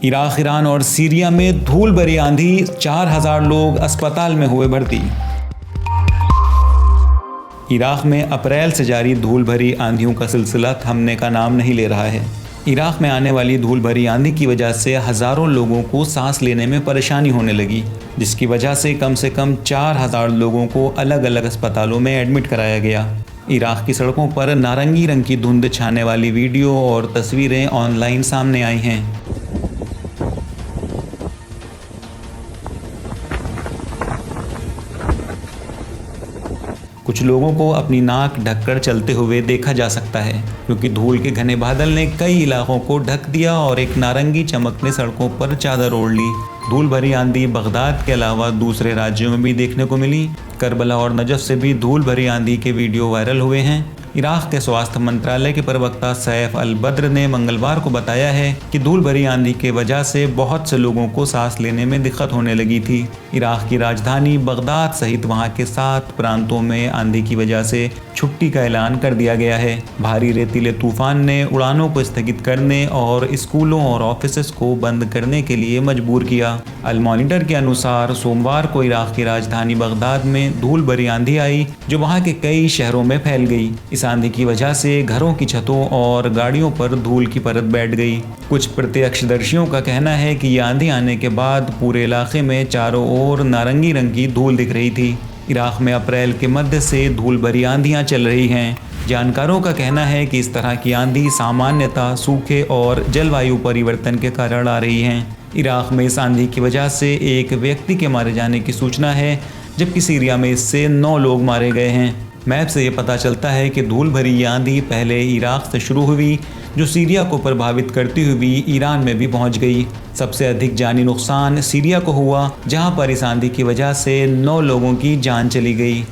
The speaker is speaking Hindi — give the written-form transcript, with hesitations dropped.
इराक, ईरान और सीरिया में धूल भरी आंधी, 4000 लोग अस्पताल में हुए भर्ती। इराक में अप्रैल से जारी धूल भरी आंधियों का सिलसिला थमने का नाम नहीं ले रहा है। इराक में आने वाली धूल भरी आंधी की वजह से हज़ारों लोगों को सांस लेने में परेशानी होने लगी, जिसकी वजह से कम 4000 लोगों को अलग अलग अस्पतालों में एडमिट कराया गया। इराक की सड़कों पर नारंगी रंग की धुंध छाने वाली वीडियो और तस्वीरें ऑनलाइन सामने आई हैं। कुछ लोगों को अपनी नाक ढककर चलते हुए देखा जा सकता है, क्योंकि धूल के घने बादल ने कई इलाकों को ढक दिया और एक नारंगी चमक ने सड़कों पर चादर ओढ़ ली। धूल भरी आंधी बगदाद के अलावा दूसरे राज्यों में भी देखने को मिली। करबला और नजफ से भी धूल भरी आंधी के वीडियो वायरल हुए हैं। इराक के स्वास्थ्य मंत्रालय के प्रवक्ता सैफ अल बद्र ने मंगलवार को बताया है कि धूल भरी आंधी के वजह से बहुत से लोगों को सांस लेने में दिक्कत होने लगी थी। इराक की राजधानी बगदाद सहित वहां के 7 प्रांतों में आंधी की वजह से छुट्टी का ऐलान कर दिया गया है। भारी रेतीले तूफान ने उड़ानों को स्थगित करने और स्कूलों और ऑफिस को बंद करने के लिए मजबूर किया। अल मॉनिटर के अनुसार सोमवार को इराक की राजधानी बगदाद में धूल भरी आंधी आई, जो वहां के कई शहरों में फैल गई। इस आंधी की वजह से घरों की छतों और गाड़ियों पर धूल की परत बैठ गई। कुछ प्रत्यक्षदर्शियों का कहना है कि ये आंधी आने के बाद पूरे इलाके में चारों ओर नारंगी रंग की धूल दिख रही थी। इराक में अप्रैल के मध्य से धूल भरी आंधियां चल रही हैं। जानकारों का कहना है कि इस तरह की आंधी सामान्यतः सूखे और जलवायु परिवर्तन के कारण आ रही हैं। इराक में इस आंधी की वजह से एक व्यक्ति के मारे जाने की सूचना है, जबकि सीरिया में इससे 9 लोग मारे गए हैं। मैप से ये पता चलता है कि धूल भरी ये आंधी पहले इराक से शुरू हुई, जो सीरिया को प्रभावित करती हुई ईरान में भी पहुंच गई। सबसे अधिक जानी नुकसान सीरिया को हुआ, जहां पर इस आंधी की वजह से 9 लोगों की जान चली गई।